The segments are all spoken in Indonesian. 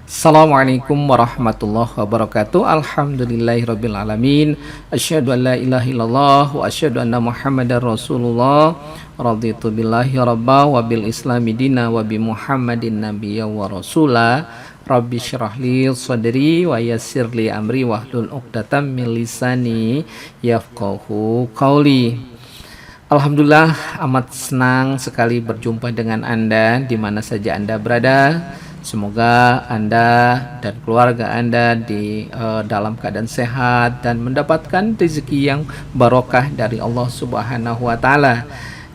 Assalamualaikum warahmatullahi wabarakatuh. Alhamdulillahirabbil alamin. Asyhadu an la ilaha illallah wa asyhadu anna Muhammadar Rasulullah. Raditu billahi rabba wa bil islami dina wa bi Muhammadin nabiyya wa rasula. Rabbi syrah li sadri wa yassir li amri wahlul 'uqdatam min lisani yafqahu qawli. Alhamdulillah, amat senang sekali berjumpa dengan Anda di mana saja Anda berada. Semoga Anda dan keluarga Anda dalam keadaan sehat dan mendapatkan rezeki yang barokah dari Allah Subhanahu wa taala.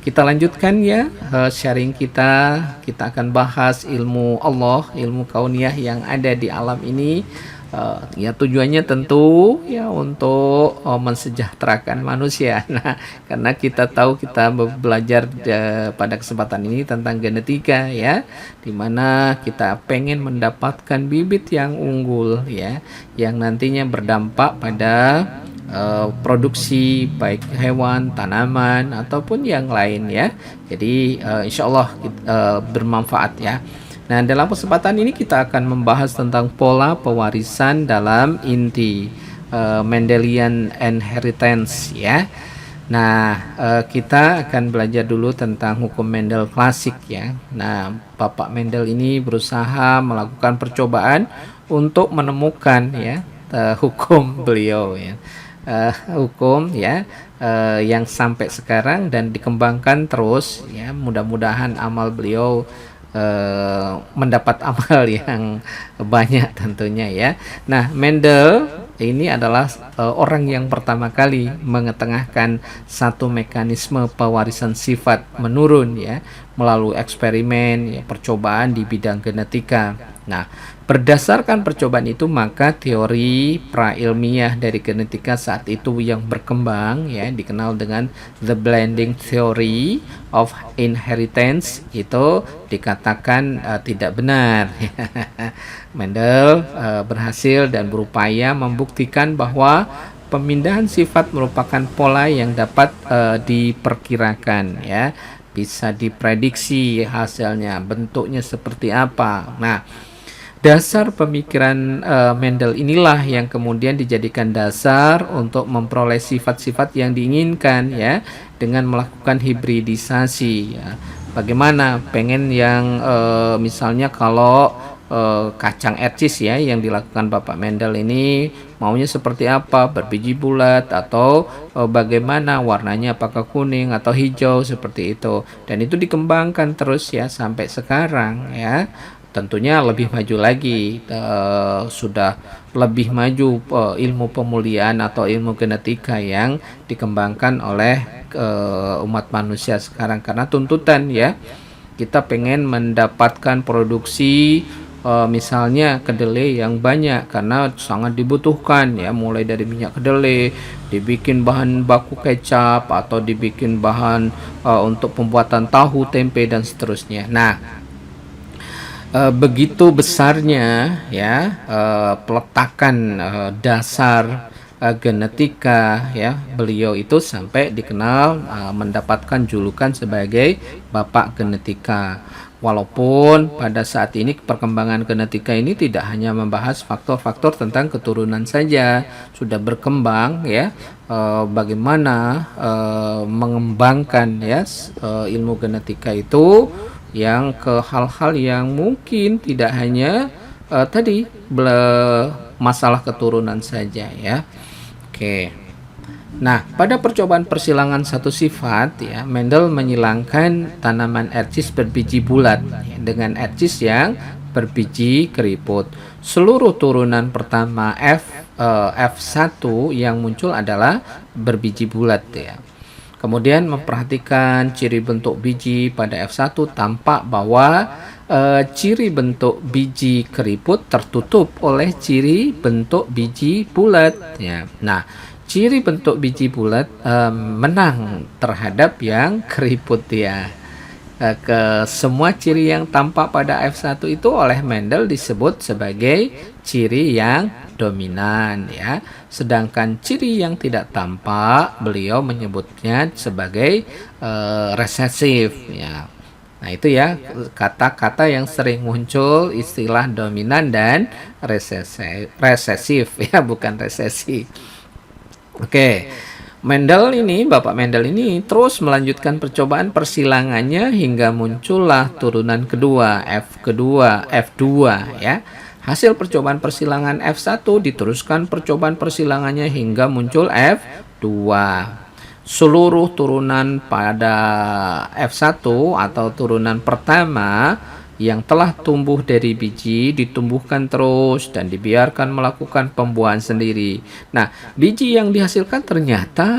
Kita lanjutkan ya sharing kita. Kita akan bahas ilmu Allah, ilmu kauniyah yang ada di alam ini. Ya tujuannya tentu ya untuk mensejahterakan manusia. Nah, karena kita tahu kita belajar pada kesempatan ini tentang genetika ya, dimana kita pengen mendapatkan bibit yang unggul ya, yang nantinya berdampak pada produksi baik hewan, tanaman ataupun yang lain ya. Jadi insya Allah bermanfaat ya. Nah, dalam kesempatan ini kita akan membahas tentang pola pewarisan dalam inti Mendelian inheritance ya. Nah, kita akan belajar dulu tentang hukum Mendel klasik ya. Nah, Bapak Mendel ini berusaha melakukan percobaan untuk menemukan ya hukum beliau ya. Hukum ya yang sampai sekarang dan dikembangkan terus ya. Mudah-mudahan amal beliau mendapat amal yang banyak tentunya ya. Nah, Mendel ini adalah orang yang pertama kali mengetengahkan satu mekanisme pewarisan sifat menurun ya melalui eksperimen ya, percobaan di bidang genetika. Nah, berdasarkan percobaan itu maka teori prailmiah dari genetika saat itu yang berkembang ya dikenal dengan the blending theory of inheritance itu dikatakan tidak benar. Mendel berhasil dan berupaya membuktikan bahwa pemindahan sifat merupakan pola yang dapat diperkirakan ya, bisa diprediksi hasilnya, bentuknya seperti apa. Nah, dasar pemikiran Mendel inilah yang kemudian dijadikan dasar untuk memperoleh sifat-sifat yang diinginkan ya dengan melakukan hibridisasi ya. Bagaimana pengen yang misalnya kalau kacang etcis ya yang dilakukan Bapak Mendel ini maunya seperti apa, berbiji bulat atau bagaimana warnanya, apakah kuning atau hijau seperti itu, dan itu dikembangkan terus ya sampai sekarang ya. Tentunya lebih maju lagi, sudah lebih maju ilmu pemulihan atau ilmu genetika yang dikembangkan oleh umat manusia sekarang karena tuntutan ya. Kita pengen mendapatkan produksi misalnya kedelai yang banyak karena sangat dibutuhkan ya, mulai dari minyak kedelai, dibikin bahan baku kecap atau dibikin bahan untuk pembuatan tahu, tempe dan seterusnya. Nah, begitu besarnya ya peletakan dasar genetika ya beliau itu sampai dikenal mendapatkan julukan sebagai Bapak Genetika. Walaupun pada saat ini perkembangan genetika ini tidak hanya membahas faktor-faktor tentang keturunan saja, sudah berkembang ya bagaimana mengembangkan ya ilmu genetika itu yang ke hal-hal yang mungkin tidak hanya masalah keturunan saja ya. Oke. Nah, pada percobaan persilangan satu sifat ya, Mendel menyilangkan tanaman ercis berbiji bulat ya, dengan ercis yang berbiji keriput. Seluruh turunan pertama F1 yang muncul adalah berbiji bulat ya. Kemudian memperhatikan ciri bentuk biji pada F1, tampak bahwa ciri bentuk biji keriput tertutup oleh ciri bentuk biji bulat ya. Nah, ciri bentuk biji bulat menang terhadap yang keriput ya. Semua ciri yang tampak pada F1 itu oleh Mendel disebut sebagai ciri yang dominan ya. Sedangkan ciri yang tidak tampak beliau menyebutnya sebagai resesif ya. Nah, itu ya kata-kata yang sering muncul istilah dominan dan resesif ya, bukan resesi. Oke. Bapak Mendel ini terus melanjutkan percobaan persilangannya hingga muncullah turunan kedua, F2 ya. Hasil percobaan persilangan F1 diteruskan percobaan persilangannya hingga muncul F2. Seluruh turunan pada F1 atau turunan pertama yang telah tumbuh dari biji ditumbuhkan terus dan dibiarkan melakukan pembuahan sendiri. Nah, biji yang dihasilkan ternyata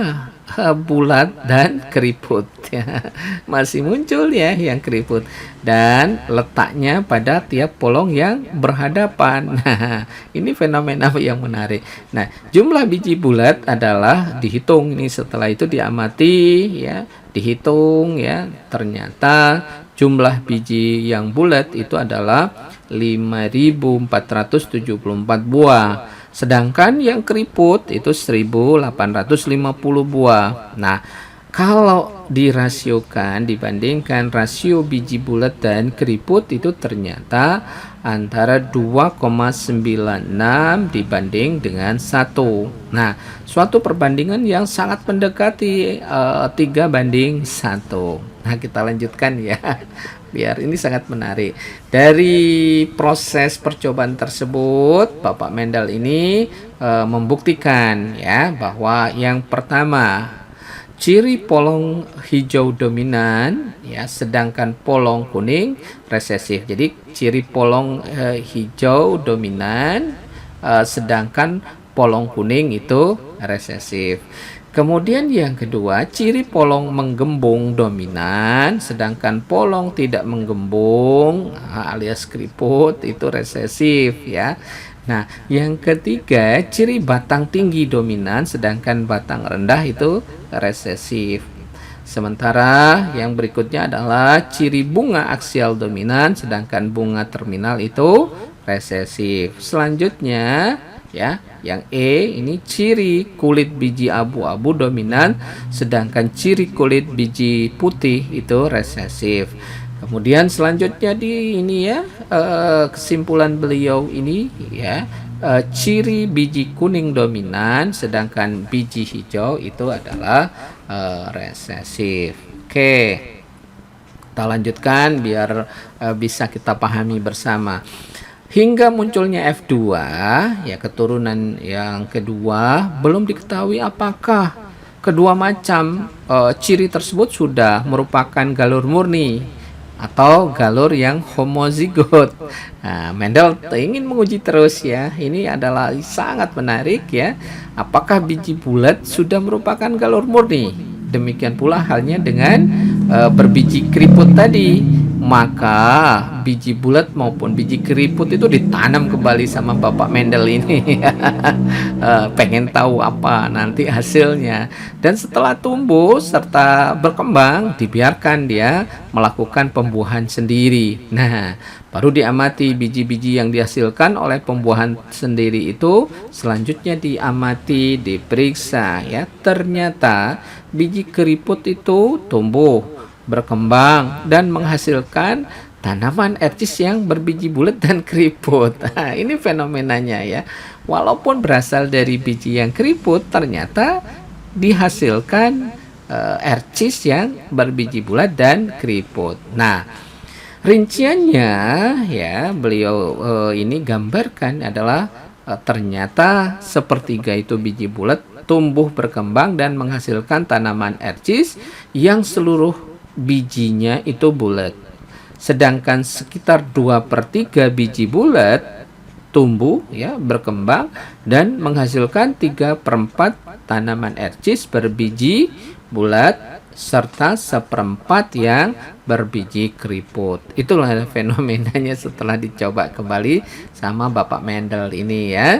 bulat dan keriput ya. Masih muncul ya yang keriput dan letaknya pada tiap polong yang berhadapan. Nah, ini fenomena yang menarik. Nah, jumlah biji bulat adalah dihitung ini, setelah itu diamati ya, dihitung ya, ternyata jumlah biji yang bulat itu adalah 5.474 buah. Sedangkan yang keriput itu 1.850 buah. Nah, kalau dirasiokan, dibandingkan rasio biji bulat dan keriput itu ternyata antara 2,96 dibanding dengan 1. Nah, suatu perbandingan yang sangat mendekati 3:1. Nah, kita lanjutkan ya. Biar ini sangat menarik. Dari proses percobaan tersebut, Bapak Mendel ini membuktikan ya bahwa yang pertama, ciri polong hijau dominan ya, sedangkan polong kuning resesif. Jadi ciri polong hijau dominan, sedangkan polong kuning itu resesif. Kemudian yang kedua, ciri polong menggembung dominan, sedangkan polong tidak menggembung alias keriput itu resesif ya. Nah, yang ketiga, ciri batang tinggi dominan, sedangkan batang rendah itu resesif. Sementara yang berikutnya adalah ciri bunga aksial dominan, sedangkan bunga terminal itu resesif. Selanjutnya ya, yang E ini ciri kulit biji abu-abu dominan, sedangkan ciri kulit biji putih itu resesif. Kemudian selanjutnya di ini ya, kesimpulan beliau ini ya, ciri biji kuning dominan, sedangkan biji hijau itu adalah resesif. Oke, kita lanjutkan biar bisa kita pahami bersama. Hingga munculnya F2 ya, keturunan yang kedua, belum diketahui apakah kedua macam ciri tersebut sudah merupakan galur murni atau galur yang homozigot. Nah, Mendel ingin menguji terus ya. Ini adalah sangat menarik ya. Apakah biji bulat sudah merupakan galur murni? Demikian pula halnya dengan berbiji keriput tadi. Maka biji bulat maupun biji keriput itu ditanam kembali sama Bapak Mendel ini. Pengen tahu apa nanti hasilnya. Dan setelah tumbuh serta berkembang, dibiarkan dia melakukan pembuahan sendiri. Nah, baru diamati biji-biji yang dihasilkan oleh pembuahan sendiri itu, selanjutnya diamati, diperiksa ya. Ternyata biji keriput itu tumbuh, berkembang dan menghasilkan tanaman ercis yang berbiji bulat dan keriput. Nah, ini fenomenanya ya. Walaupun berasal dari biji yang keriput, ternyata dihasilkan ercis yang berbiji bulat dan keriput. Nah, rinciannya ya, beliau ini gambarkan adalah ternyata sepertiga itu biji bulat tumbuh, berkembang dan menghasilkan tanaman ercis yang seluruh bijinya itu bulat. Sedangkan sekitar 2/3 biji bulat tumbuh ya, berkembang dan menghasilkan 3/4 tanaman ercis berbiji bulat serta 1/4 yang berbiji keriput. Itulah fenomenanya setelah dicoba kembali sama Bapak Mendel ini ya.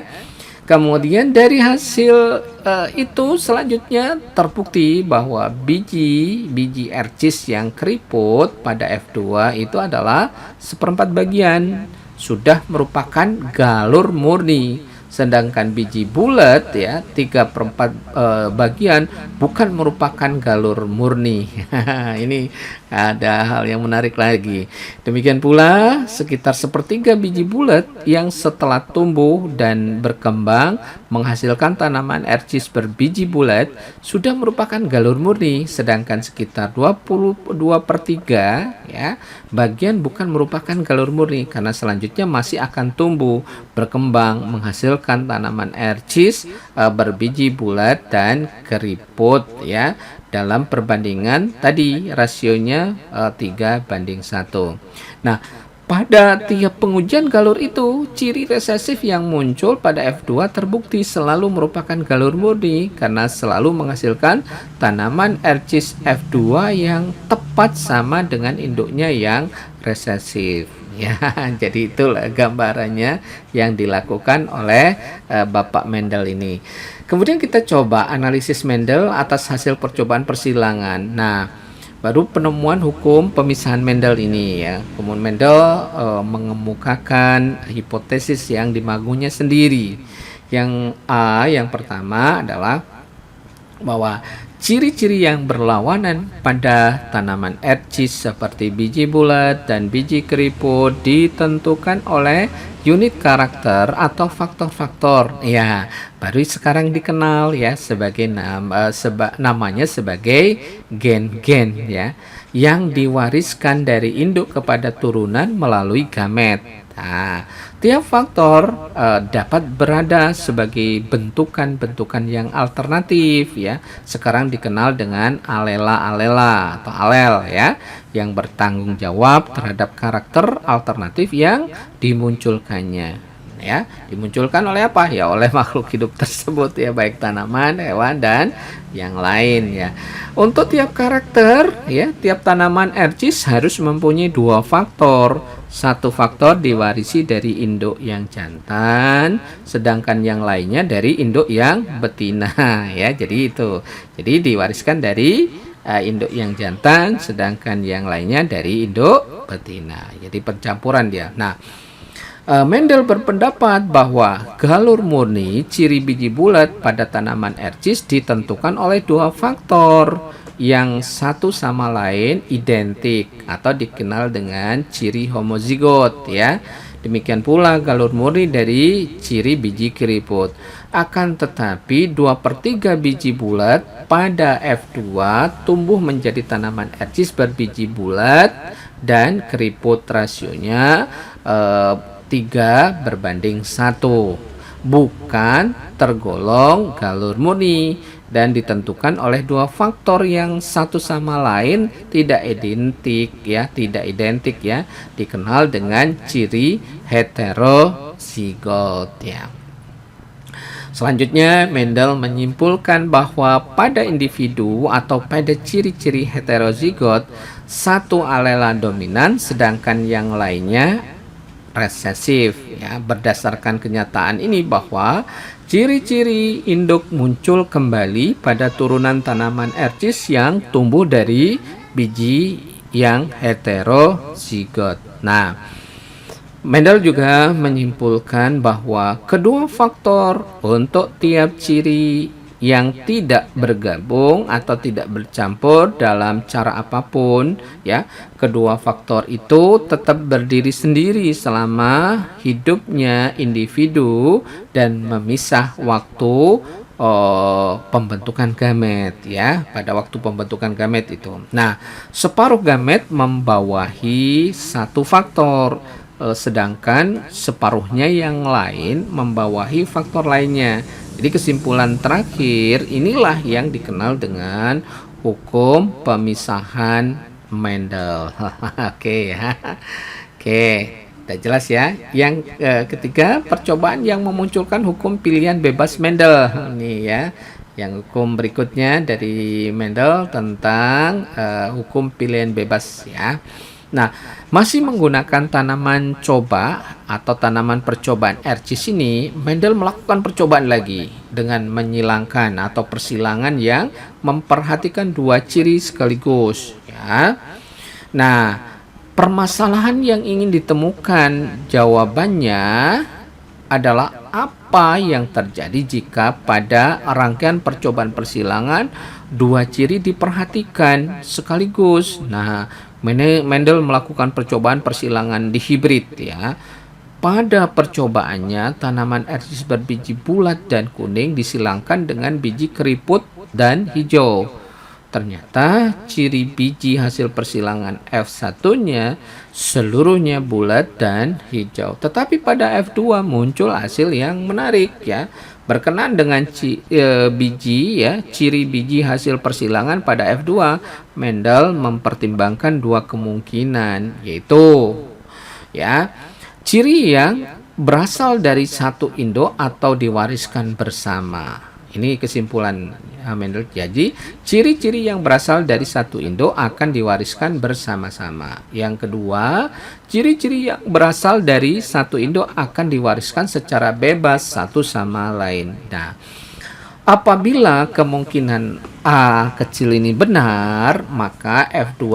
Kemudian dari hasil itu selanjutnya terbukti bahwa biji ercis yang keriput pada F2 itu adalah 1/4 bagian sudah merupakan galur murni. Sedangkan biji bulat ya 3/4 bagian bukan merupakan galur murni. Ini Ada hal yang menarik lagi. Demikian pula, sekitar sepertiga biji bulat yang setelah tumbuh dan berkembang menghasilkan tanaman ercis berbiji bulat sudah merupakan galur murni, sedangkan sekitar 22/3 ya, bagian bukan merupakan galur murni karena selanjutnya masih akan tumbuh, berkembang, menghasilkan tanaman ercis berbiji bulat dan keriput ya. Dalam perbandingan tadi rasionya 3:1. Nah, pada tiap pengujian galur itu, ciri resesif yang muncul pada F2 terbukti selalu merupakan galur murni karena selalu menghasilkan tanaman ercis F2 yang tepat sama dengan induknya yang resesif. Ya, jadi itulah gambarannya yang dilakukan oleh Bapak Mendel ini. Kemudian kita coba analisis Mendel atas hasil percobaan persilangan. Nah, baru penemuan hukum pemisahan Mendel ini ya. Kemudian Mendel mengemukakan hipotesis yang dimagungnya sendiri. Yang pertama adalah bahwa ciri-ciri yang berlawanan pada tanaman ercis seperti biji bulat dan biji keriput ditentukan oleh unit karakter atau faktor-faktor. Ya, baru sekarang dikenal ya sebagai namanya sebagai gen-gen ya, yang diwariskan dari induk kepada turunan melalui gamet. Nah, tiap faktor dapat berada sebagai bentukan-bentukan yang alternatif ya. Sekarang dikenal dengan alela-alela atau alel ya, yang bertanggung jawab terhadap karakter alternatif yang dimunculkannya. Ya, dimunculkan oleh apa? Ya, oleh makhluk hidup tersebut ya, baik tanaman, hewan dan yang lain ya. Untuk tiap karakter ya, tiap tanaman ercis harus mempunyai 2 faktor. Satu faktor diwarisi dari induk yang jantan, sedangkan yang lainnya dari induk yang betina ya. Jadi itu. Jadi diwariskan dari induk yang jantan, sedangkan yang lainnya dari induk betina. Jadi pencampuran dia. Nah, Mendel berpendapat bahwa galur murni ciri biji bulat pada tanaman ercis ditentukan oleh 2 faktor yang satu sama lain identik atau dikenal dengan ciri homozigot ya. Demikian pula galur murni dari ciri biji keriput. Akan tetapi 2/3 biji bulat pada F2 tumbuh menjadi tanaman ercis berbiji bulat dan keriput rasionya 3:1, bukan tergolong galur murni dan ditentukan oleh 2 faktor yang satu sama lain tidak identik ya, dikenal dengan ciri heterozigot ya. Selanjutnya, Mendel menyimpulkan bahwa pada individu atau pada ciri-ciri heterozigot, satu alela dominan sedangkan yang lainnya resesif ya. Berdasarkan kenyataan ini bahwa ciri-ciri induk muncul kembali pada turunan tanaman ercis yang tumbuh dari biji yang heterozigot. Nah, Mendel juga menyimpulkan bahwa kedua faktor untuk tiap ciri yang tidak bergabung atau tidak bercampur dalam cara apapun ya, kedua faktor itu tetap berdiri sendiri selama hidupnya individu dan memisah waktu pembentukan gamet ya, pada waktu pembentukan gamet itu. Nah, separuh gamet membawahi satu faktor, sedangkan separuhnya yang lain membawahi faktor lainnya. Jadi kesimpulan terakhir inilah yang dikenal dengan hukum pemisahan Mendel. Oke ya. Oke, udah jelas ya. Yang ketiga, percobaan yang memunculkan hukum pilihan bebas Mendel. Nih ya. Yang hukum berikutnya dari Mendel tentang hukum pilihan bebas ya. Nah, masih menggunakan tanaman coba atau tanaman percobaan ercis ini, Mendel melakukan percobaan lagi dengan menyilangkan atau persilangan yang memperhatikan 2 ciri sekaligus ya. Nah, permasalahan yang ingin ditemukan jawabannya adalah apa yang terjadi jika pada rangkaian percobaan persilangan dua ciri diperhatikan sekaligus. Nah, Mendel melakukan percobaan persilangan di hibrid ya. Pada percobaannya, tanaman erbis berbiji bulat dan kuning disilangkan dengan biji keriput dan hijau. Ternyata ciri biji hasil persilangan F1-nya seluruhnya bulat dan hijau. Tetapi pada F2 muncul hasil yang menarik ya. Berkenaan dengan biji ya, ciri biji hasil persilangan pada F2, Mendel mempertimbangkan dua kemungkinan, yaitu ya, ciri yang berasal dari satu induk atau diwariskan bersama. Ini kesimpulan Mendel. Jadi, ciri-ciri yang berasal dari satu induk akan diwariskan bersama-sama. Yang kedua, ciri-ciri yang berasal dari satu induk akan diwariskan secara bebas satu sama lain. Nah, apabila kemungkinan A kecil ini benar, maka F2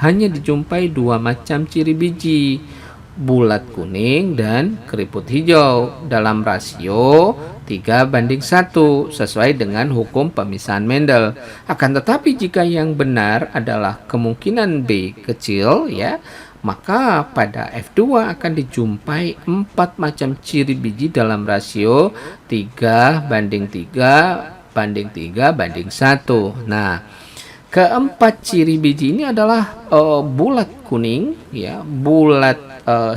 hanya dijumpai dua macam ciri biji, bulat kuning dan keriput hijau dalam rasio 3:1 sesuai dengan hukum pemisahan Mendel. Akan tetapi jika yang benar adalah kemungkinan B kecil ya, maka pada F2 akan dijumpai 4 macam ciri biji dalam rasio 3:3:3:1. Nah, keempat ciri biji ini adalah bulat kuning ya, bulat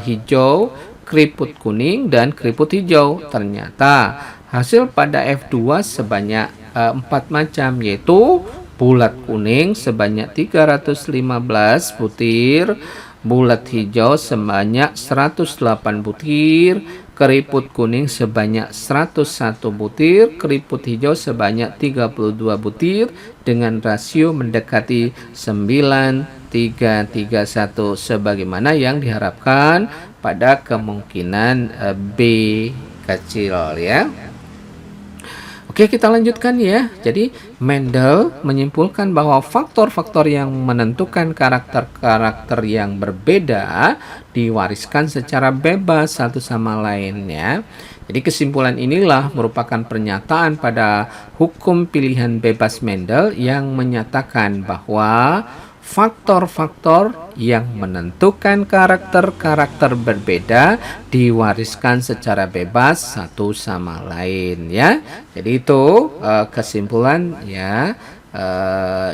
hijau, keriput kuning dan keriput hijau. Ternyata hasil pada F2 sebanyak 4 macam, yaitu bulat kuning sebanyak 315 butir, bulat hijau sebanyak 108 butir, keriput kuning sebanyak 101 butir, keriput hijau sebanyak 32 butir dengan rasio mendekati 9:3:1 sebagaimana yang diharapkan pada kemungkinan B kecil ya. Oke, kita lanjutkan ya. Jadi Mendel menyimpulkan bahwa faktor-faktor yang menentukan karakter-karakter yang berbeda diwariskan secara bebas satu sama lainnya. Jadi kesimpulan inilah merupakan pernyataan pada hukum pilihan bebas Mendel yang menyatakan bahwa faktor-faktor yang menentukan karakter-karakter berbeda diwariskan secara bebas satu sama lain ya. Jadi itu kesimpulan ya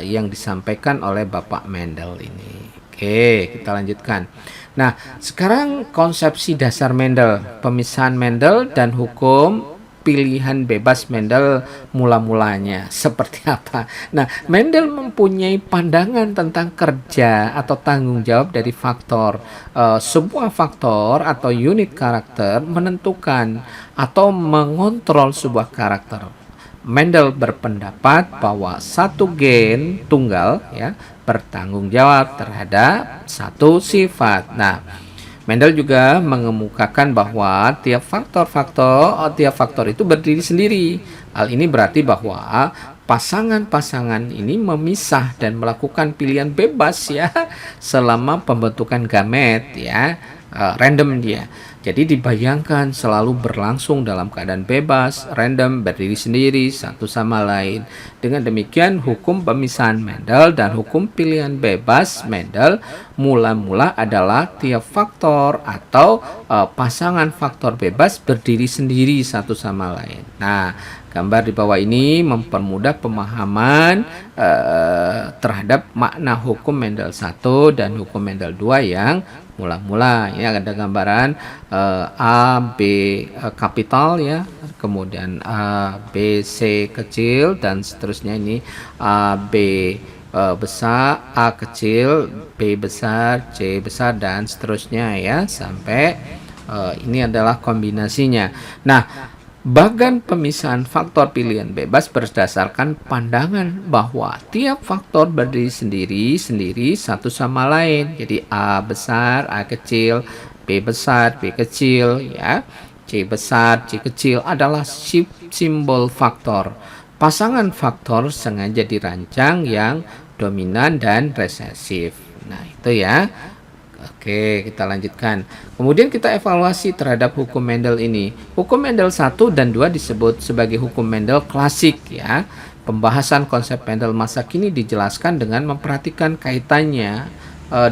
yang disampaikan oleh Bapak Mendel ini. Oke, kita lanjutkan. Nah, sekarang konsepsi dasar Mendel, pemisahan Mendel dan hukum pilihan bebas Mendel mula-mulanya seperti apa. Nah, Mendel mempunyai pandangan tentang kerja atau tanggung jawab dari faktor. Sebuah faktor atau unit karakter menentukan atau mengontrol sebuah karakter. Mendel berpendapat bahwa satu gen tunggal ya bertanggung jawab terhadap satu sifat. Nah, Mendel juga mengemukakan bahwa tiap faktor itu berdiri sendiri. Hal ini berarti bahwa pasangan-pasangan ini memisah dan melakukan pilihan bebas ya selama pembentukan gamet ya, random dia. Jadi dibayangkan selalu berlangsung dalam keadaan bebas, random, berdiri sendiri satu sama lain. Dengan demikian hukum pemisahan Mendel dan hukum pilihan bebas Mendel mula-mula adalah tiap faktor atau pasangan faktor bebas berdiri sendiri satu sama lain. Nah, gambar di bawah ini mempermudah pemahaman terhadap makna hukum Mendel 1 dan hukum Mendel 2 yang mula-mula. Ini ada gambaran A, B kapital ya, kemudian A, B, C kecil dan seterusnya. Ini A, B besar, A kecil, B besar, C besar dan seterusnya ya, sampai ini adalah kombinasinya. Nah, bagan pemisahan faktor pilihan bebas berdasarkan pandangan bahwa tiap faktor berdiri sendiri satu sama lain. Jadi A besar, A kecil, B besar, B kecil ya, C besar, C kecil adalah simbol faktor. Pasangan faktor sengaja dirancang yang dominan dan resesif. Nah, itu ya Oke, kita lanjutkan. Kemudian kita evaluasi terhadap hukum Mendel ini. Hukum Mendel 1 dan 2 disebut sebagai hukum Mendel klasik ya. Pembahasan konsep Mendel masa kini dijelaskan dengan memperhatikan kaitannya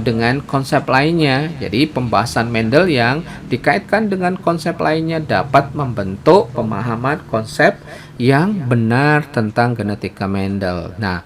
dengan konsep lainnya. Jadi pembahasan Mendel yang dikaitkan dengan konsep lainnya dapat membentuk pemahaman konsep yang benar tentang genetika Mendel. Nah,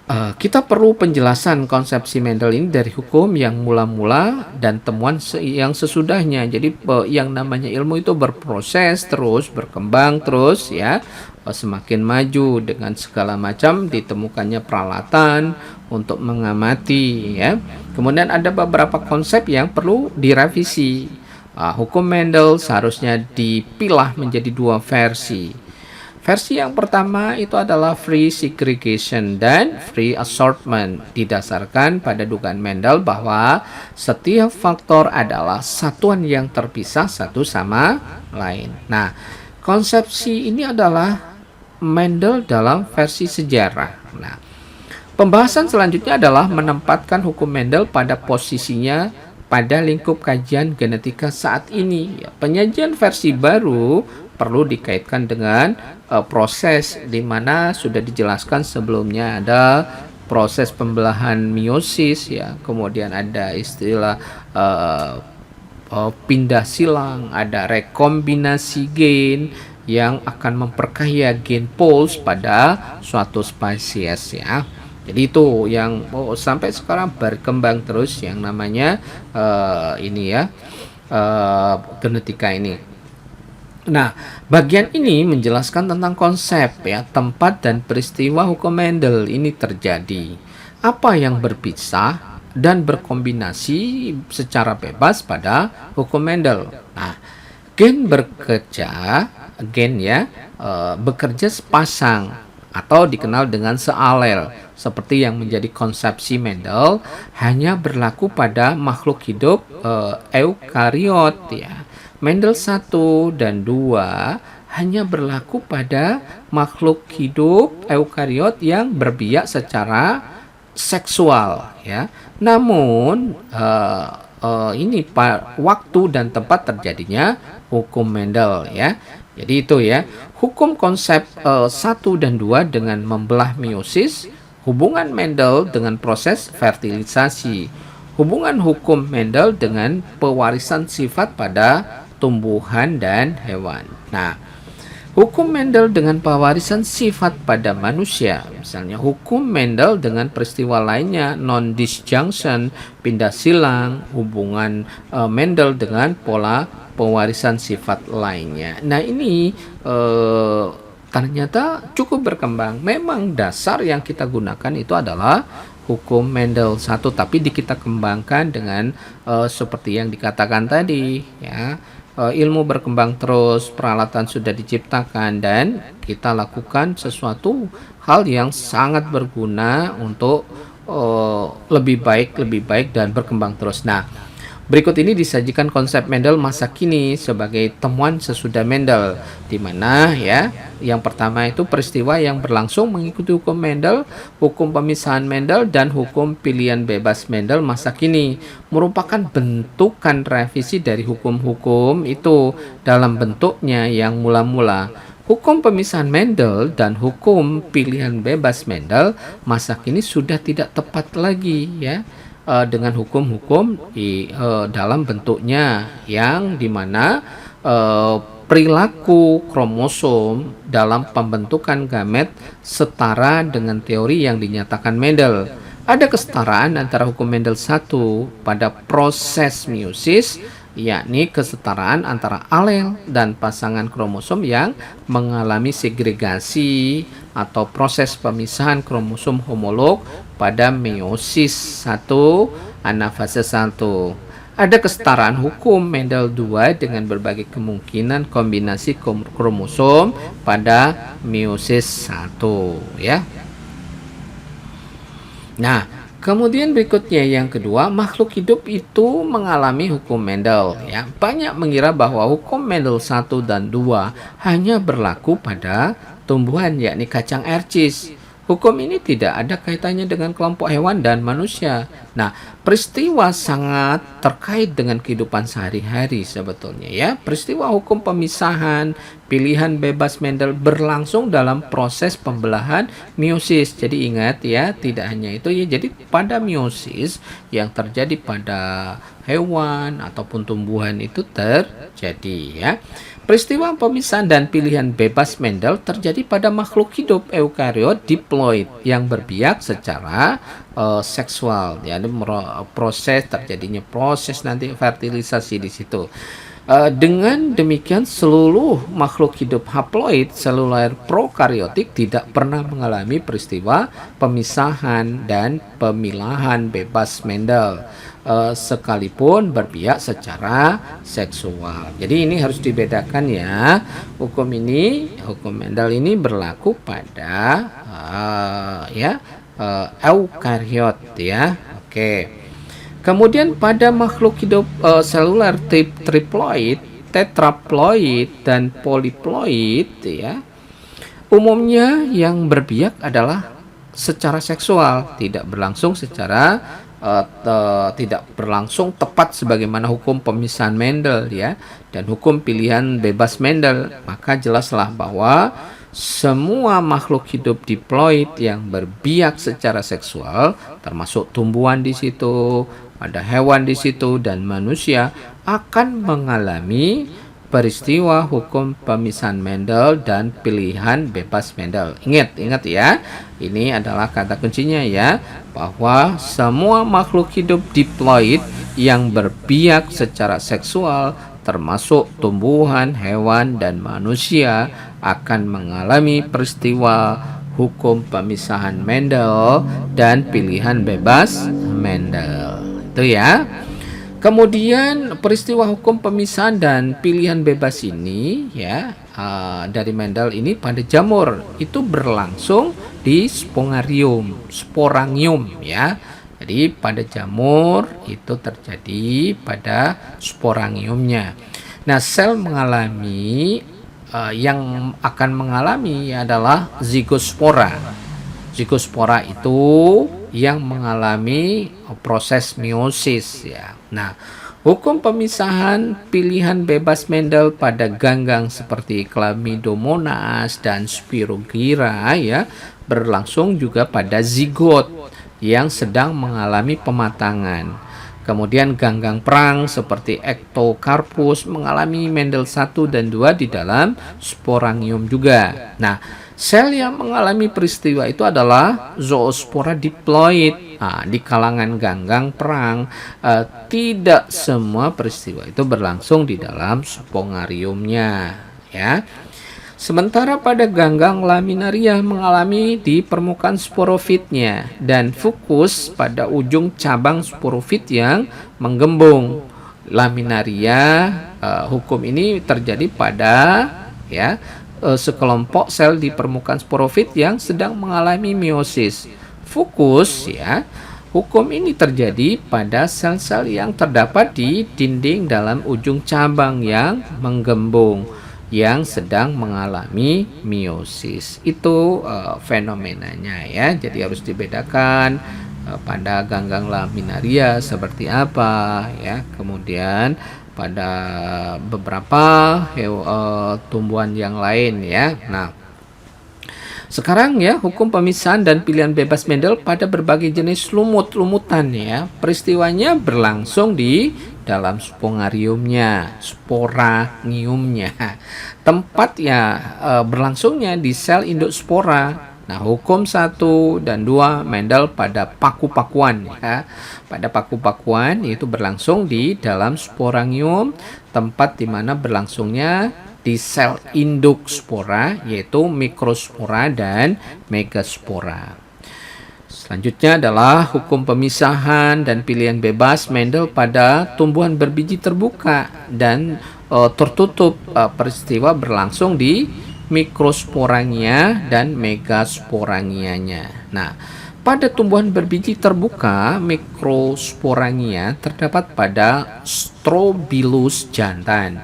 kita perlu penjelasan konsepsi Mendel ini dari hukum yang mula-mula dan temuan yang sesudahnya. Jadi yang namanya ilmu itu berproses terus, berkembang terus ya, semakin maju dengan segala macam ditemukannya peralatan untuk mengamati ya. Kemudian ada beberapa konsep yang perlu direvisi. Hukum Mendel seharusnya dipilah menjadi 2 versi. Versi yang pertama itu adalah free segregation dan free assortment, didasarkan pada dugaan Mendel bahwa setiap faktor adalah satuan yang terpisah satu sama lain. Nah, konsepsi ini adalah Mendel dalam versi sejarah. Nah, pembahasan selanjutnya adalah menempatkan hukum Mendel pada posisinya pada lingkup kajian genetika saat ini. Penyajian versi baru perlu dikaitkan dengan proses di mana sudah dijelaskan sebelumnya ada proses pembelahan meiosis ya, kemudian ada istilah pindah silang, ada rekombinasi gen yang akan memperkaya gen pools pada suatu spesies ya. Jadi itu yang sampai sekarang berkembang terus yang namanya ini ya genetika ini. Nah, bagian ini menjelaskan tentang konsep ya, tempat dan peristiwa hukum Mendel ini terjadi. Apa yang berpisah dan berkombinasi secara bebas pada hukum Mendel. Nah, gen ya bekerja sepasang atau dikenal dengan sealel seperti yang menjadi konsepsi Mendel hanya berlaku pada makhluk hidup eukariot ya. Mendel 1 dan 2 hanya berlaku pada makhluk hidup eukariot yang berbiak secara seksual ya. Namun ini waktu dan tempat terjadinya hukum Mendel ya. Jadi itu ya, hukum konsep 1 dan 2 dengan membelah meiosis, hubungan Mendel dengan proses fertilisasi, hubungan hukum Mendel dengan pewarisan sifat pada tumbuhan dan hewan. Nah, hukum Mendel dengan pewarisan sifat pada manusia, misalnya hukum Mendel dengan peristiwa lainnya, non-disjunction, pindah silang, hubungan Mendel dengan pola pewarisan sifat lainnya. Nah, ini ternyata cukup berkembang. Memang dasar yang kita gunakan itu adalah hukum Mendel 1, tapi kita kembangkan dengan seperti yang dikatakan tadi ya. Ilmu berkembang terus, peralatan sudah diciptakan dan kita lakukan sesuatu hal yang sangat berguna untuk lebih baik dan berkembang terus. Nah, berikut ini disajikan konsep Mendel masa kini sebagai temuan sesudah Mendel, di mana ya, yang pertama itu peristiwa yang berlangsung mengikuti hukum Mendel, hukum pemisahan Mendel, dan hukum pilihan bebas Mendel masa kini merupakan bentukan revisi dari hukum-hukum itu dalam bentuknya yang mula-mula. Hukum pemisahan Mendel dan hukum pilihan bebas Mendel masa kini sudah tidak tepat lagi ya, dengan hukum-hukum dalam bentuknya yang dimana perilaku kromosom dalam pembentukan gamet setara dengan teori yang dinyatakan Mendel. Ada kesetaraan antara hukum Mendel 1 pada proses meiosis, yakni kesetaraan antara alel dan pasangan kromosom yang mengalami segregasi atau proses pemisahan kromosom homolog pada meiosis 1 anafase 1. Ada kesetaraan hukum Mendel 2 dengan berbagai kemungkinan kombinasi kromosom pada meiosis 1 ya. Nah, kemudian berikutnya yang kedua, makhluk hidup itu mengalami hukum Mendel ya. Banyak mengira bahwa hukum Mendel 1 dan 2 hanya berlaku pada tumbuhan yakni kacang air cheese. Hukum ini tidak ada kaitannya dengan kelompok hewan dan manusia. Nah, peristiwa sangat terkait dengan kehidupan sehari-hari sebetulnya ya. Peristiwa hukum pemisahan pilihan bebas Mendel berlangsung dalam proses pembelahan meiosis. Jadi ingat ya, tidak hanya itu ya. Jadi pada meiosis yang terjadi pada hewan ataupun tumbuhan itu terjadi ya. Peristiwa pemisahan dan pilihan bebas Mendel terjadi pada makhluk hidup eukariot diploid yang berbiak secara seksual. Ya, terjadinya proses nanti fertilisasi di situ. Dengan demikian seluruh makhluk hidup haploid seluler prokariotik tidak pernah mengalami peristiwa pemisahan dan pemilahan bebas Mendel. Sekalipun berpihak secara seksual. Jadi ini harus dibedakan ya. Hukum Mendel ini berlaku pada eukariot ya. Oke. Kemudian pada makhluk hidup seluler triploid, tetraploid dan poliploid ya. Umumnya yang berbiak adalah secara seksual, tidak berlangsung tepat sebagaimana hukum pemisahan Mendel ya dan hukum pilihan bebas Mendel. Maka jelaslah bahwa semua makhluk hidup diploid yang berbiak secara seksual, termasuk tumbuhan di situ, ada hewan di situ dan manusia, akan mengalami peristiwa hukum pemisahan Mendel dan pilihan bebas Mendel. Ingat ya, ini adalah kata kuncinya ya, bahwa semua makhluk hidup diploid yang berbiak secara seksual, termasuk tumbuhan, hewan, dan manusia, akan mengalami peristiwa hukum pemisahan Mendel dan pilihan bebas Mendel. Itu ya. Kemudian peristiwa hukum pemisahan dan pilihan bebas ini ya dari Mendel ini pada jamur itu berlangsung di sporangium ya. Jadi pada jamur itu terjadi pada sporangiumnya. Nah, sel mengalami yang akan mengalami adalah zigospora. Zigospora itu yang mengalami proses meiosis ya. Nah, hukum pemisahan pilihan bebas Mendel pada ganggang seperti Chlamydomonas dan Spirogyra ya berlangsung juga pada zigot yang sedang mengalami pematangan. Kemudian ganggang perang seperti Ectocarpus mengalami Mendel 1 dan 2 di dalam sporangium juga. Nah, sel yang mengalami peristiwa itu adalah zoospora diploid. Nah, di kalangan ganggang perang, tidak semua peristiwa itu berlangsung di dalam spongariumnya, ya. Sementara pada ganggang laminaria mengalami di permukaan sporofitnya dan fokus pada ujung cabang sporofit yang menggembung. Laminaria hukum ini terjadi pada sekelompok sel di permukaan sporofit yang sedang mengalami meiosis. Fokus hukum ini terjadi pada sel-sel yang terdapat di dinding dalam ujung cabang yang menggembung yang sedang mengalami meiosis. Itu fenomenanya ya. Jadi harus dibedakan pada ganggang laminaria seperti apa ya. Kemudian pada beberapa tumbuhan yang lain ya. Nah, sekarang ya hukum pemisahan dan pilihan bebas Mendel pada berbagai jenis lumutan ya. Peristiwanya berlangsung di dalam sporangiumnya. Tempat berlangsungnya di sel induk spora. Nah, hukum 1 dan 2 Mendel pada paku-pakuan ya. Pada paku-pakuan itu berlangsung di dalam sporangium, tempat di mana berlangsungnya di sel induk spora yaitu mikrospora dan megaspora. Selanjutnya adalah hukum pemisahan dan pilihan bebas Mendel pada tumbuhan berbiji terbuka dan tertutup. Peristiwa berlangsung di mikrosporangia dan megasporangianya. Nah, pada tumbuhan berbiji terbuka mikrosporangia terdapat pada Strobilus jantan.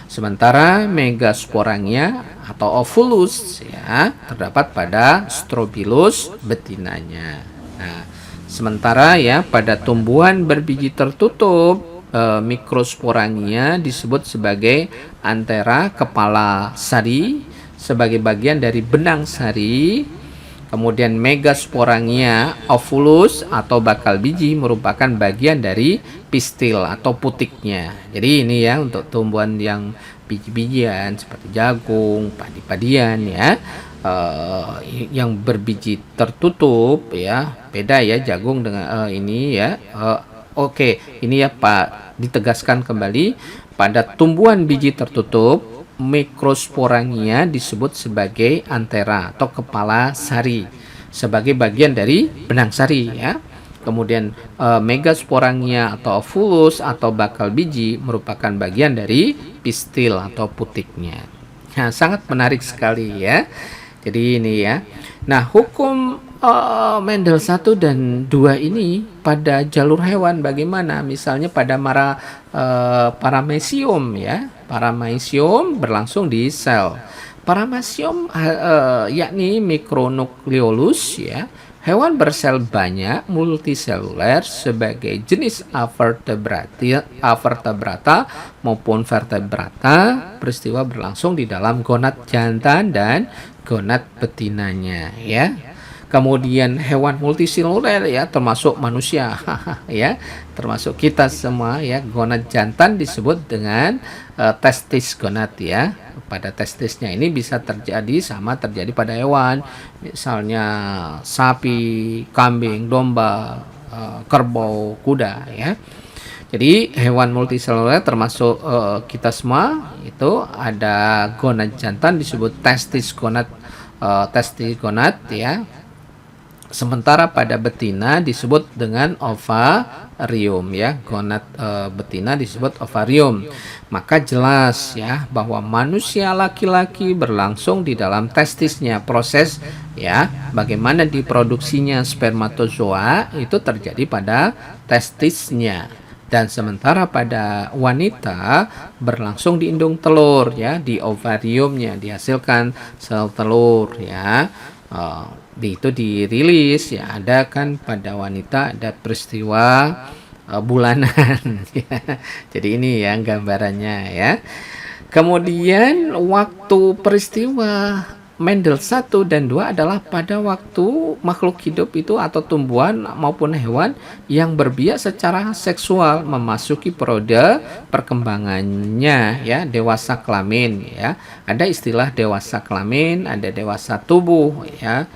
Sementara megasporangia atau ovulus terdapat pada Strobilus betinanya. Nah, Sementara ya pada tumbuhan berbiji tertutup, mikrosporangia disebut sebagai antera kepala sari sebagai bagian dari benang sari. Kemudian megasporangia ovulus atau bakal biji merupakan bagian dari pistil atau putiknya. Jadi ini ya untuk tumbuhan yang biji-bijian seperti jagung, padi-padian ya. Yang berbiji tertutup ya, beda ya jagung dengan ini ya. Oke, ini ya Pak, ditegaskan kembali pada tumbuhan biji tertutup mikrosporangia disebut sebagai antera atau kepala sari sebagai bagian dari benang sari ya. Kemudian megasporangia atau ovulus atau bakal biji merupakan bagian dari pistil atau putiknya. Nah, sangat menarik sekali ya. Jadi ini ya. Nah, hukum Mendel 1 dan 2 ini pada jalur hewan bagaimana? Misalnya pada paramecium ya. Paramecium berlangsung di sel. Paramecium yakni mikronukleolus ya. Hewan bersel banyak multiseluler sebagai jenis avertebrata maupun vertebrata. Peristiwa berlangsung di dalam gonad jantan dan gonad betinanya ya. Kemudian hewan multiseluler ya termasuk manusia ya, termasuk kita semua ya. Gonad jantan disebut dengan testis gonad ya. Pada testisnya ini bisa terjadi pada hewan, misalnya sapi, kambing, domba, kerbau, kuda ya. Jadi hewan multiseluler termasuk kita semua itu ada gonad jantan disebut testis gonad ya. Sementara pada betina disebut dengan ovarium ya, gonad betina disebut ovarium. Maka jelas ya bahwa manusia laki-laki berlangsung di dalam testisnya. Proses ya bagaimana diproduksinya spermatozoa itu terjadi pada testisnya. Dan sementara pada wanita berlangsung di indung telur ya, di ovariumnya dihasilkan sel telur ya. Itu dirilis ya, ada kan pada wanita ada peristiwa bulanan ya. Jadi ini ya gambarannya ya. Kemudian waktu peristiwa Mendel 1 dan 2 adalah pada waktu makhluk hidup itu atau tumbuhan maupun hewan yang berbiak secara seksual memasuki periode perkembangannya ya, dewasa kelamin ya. Ada istilah dewasa kelamin, ada dewasa tubuh ya.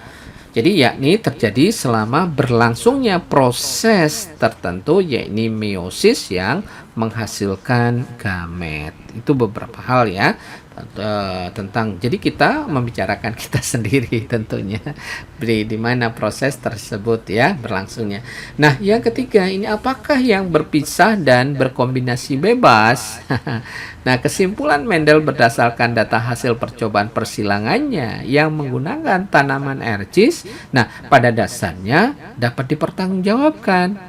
Jadi yakni terjadi selama berlangsungnya proses tertentu yakni meiosis yang menghasilkan gamet. Itu beberapa hal ya tentang, jadi kita membicarakan kita sendiri tentunya di mana proses tersebut ya berlangsungnya. Nah, yang ketiga ini apakah yang berpisah dan berkombinasi bebas? Nah, kesimpulan Mendel berdasarkan data hasil percobaan persilangannya yang menggunakan tanaman ercis, nah pada dasarnya dapat dipertanggungjawabkan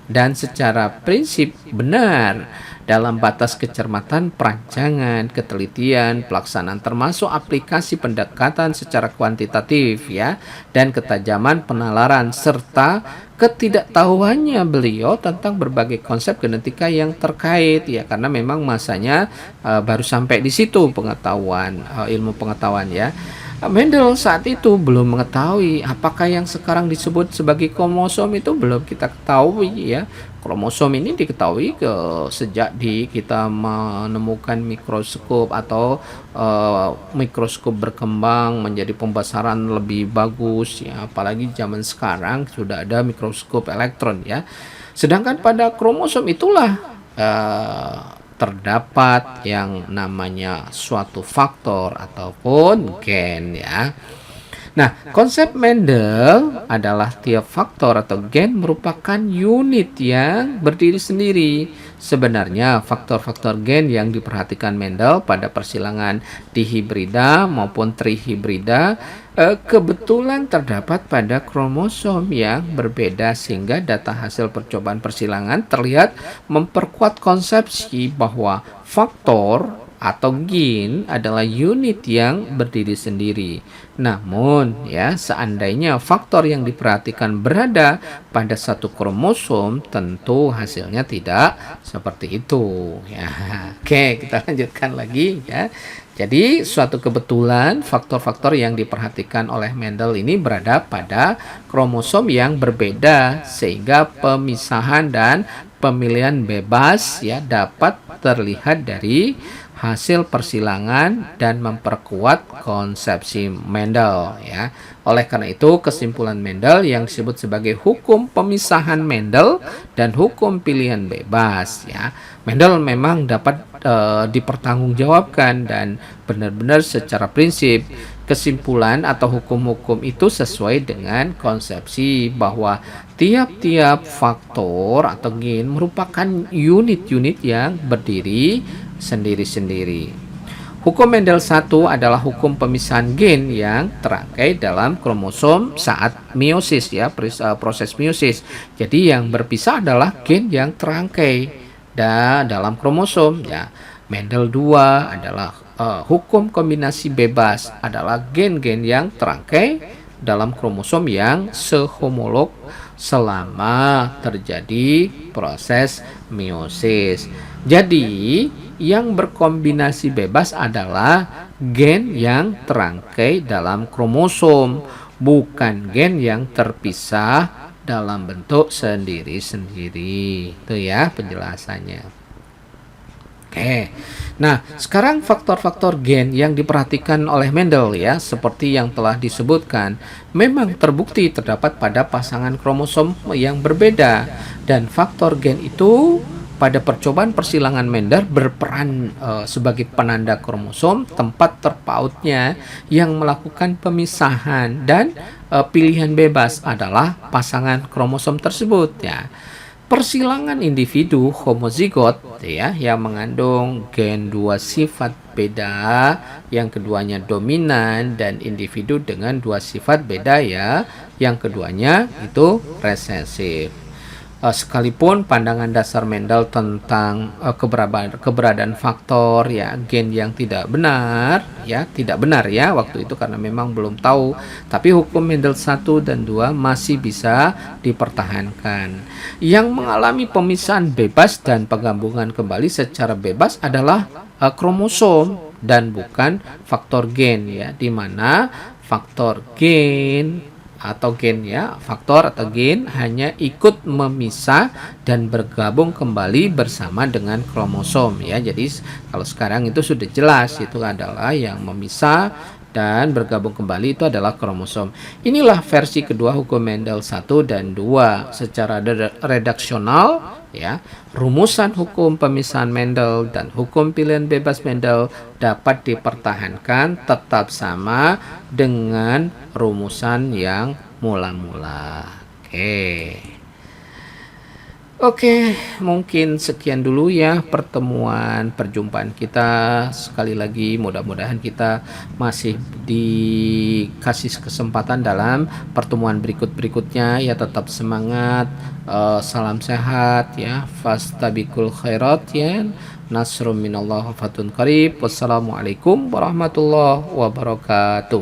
dan secara prinsip benar dalam batas kecermatan perancangan, ketelitian, pelaksanaan termasuk aplikasi pendekatan secara kuantitatif ya, dan ketajaman penalaran serta ketidaktahuannya beliau tentang berbagai konsep genetika yang terkait ya, karena memang masanya baru sampai di situ pengetahuan ilmu pengetahuan ya. Mendel saat itu belum mengetahui apakah yang sekarang disebut sebagai kromosom itu belum kita ketahui ya. Kromosom ini diketahui sejak kita menemukan mikroskop atau mikroskop berkembang menjadi pembesaran lebih bagus ya, apalagi zaman sekarang sudah ada mikroskop elektron ya. Sedangkan pada kromosom itulah terdapat yang namanya suatu faktor ataupun gen ya. Nah, konsep Mendel adalah tiap faktor atau gen merupakan unit yang berdiri sendiri. Sebenarnya faktor-faktor gen yang diperhatikan Mendel pada persilangan dihibrida maupun trihibrida kebetulan terdapat pada kromosom yang berbeda, sehingga data hasil percobaan persilangan terlihat memperkuat konsepsi bahwa faktor atau gen adalah unit yang berdiri sendiri. Namun, ya, seandainya faktor yang diperhatikan berada pada satu kromosom, tentu hasilnya tidak seperti itu. Ya, oke, kita lanjutkan lagi ya. Jadi, suatu kebetulan faktor-faktor yang diperhatikan oleh Mendel ini berada pada kromosom yang berbeda, sehingga pemisahan dan pemilihan bebas ya dapat terlihat dari hasil persilangan dan memperkuat konsepsi Mendel ya. Oleh karena itu, kesimpulan Mendel yang disebut sebagai hukum pemisahan Mendel dan hukum pilihan bebas ya. Mendel memang dapat dipertanggungjawabkan dan benar-benar secara prinsip kesimpulan atau hukum-hukum itu sesuai dengan konsepsi bahwa tiap-tiap faktor atau gen merupakan unit-unit yang berdiri sendiri-sendiri. Hukum Mendel 1 adalah hukum pemisahan gen yang terangkai dalam kromosom saat meiosis ya, proses meiosis. Jadi yang berpisah adalah gen yang terangkai dalam kromosom ya. Mendel 2 adalah hukum kombinasi bebas adalah gen-gen yang terangkai dalam kromosom yang sehomolog selama terjadi proses meiosis. Jadi, yang berkombinasi bebas adalah gen yang terangkai dalam kromosom, bukan gen yang terpisah dalam bentuk sendiri-sendiri. Itu ya penjelasannya. Oke. Nah, sekarang faktor-faktor gen yang diperhatikan oleh Mendel ya, seperti yang telah disebutkan, memang terbukti terdapat pada pasangan kromosom yang berbeda dan faktor gen itu pada percobaan persilangan Mendel berperan sebagai penanda kromosom tempat terpautnya yang melakukan pemisahan dan pilihan bebas adalah pasangan kromosom tersebut ya. Persilangan individu homozigot ya yang mengandung gen dua sifat beda, yang keduanya dominan, dan individu dengan dua sifat beda ya, yang keduanya itu resesif. Sekalipun pandangan dasar Mendel tentang keberadaan faktor ya gen yang tidak benar ya waktu itu karena memang belum tahu, tapi hukum Mendel 1 dan 2 masih bisa dipertahankan. Yang mengalami pemisahan bebas dan penggabungan kembali secara bebas adalah kromosom dan bukan faktor gen ya, di mana faktor gen atau gen ya, faktor atau gen hanya ikut memisah dan bergabung kembali bersama dengan kromosom ya. Jadi kalau sekarang itu sudah jelas, itu adalah yang memisah dan bergabung kembali itu adalah kromosom. Inilah versi kedua hukum Mendel 1 dan 2 secara redaksional ya. Rumusan hukum pemisahan Mendel dan hukum pilihan bebas Mendel dapat dipertahankan tetap sama dengan rumusan yang mula-mula. Oke, mungkin sekian dulu ya perjumpaan kita. Sekali lagi mudah-mudahan kita masih dikasih kesempatan dalam pertemuan berikut-berikutnya ya. Tetap semangat, salam sehat ya, fastabiqul khairat ya, nasrum minallah fatun qarib. Wassalamualaikum warahmatullahi wabarakatuh.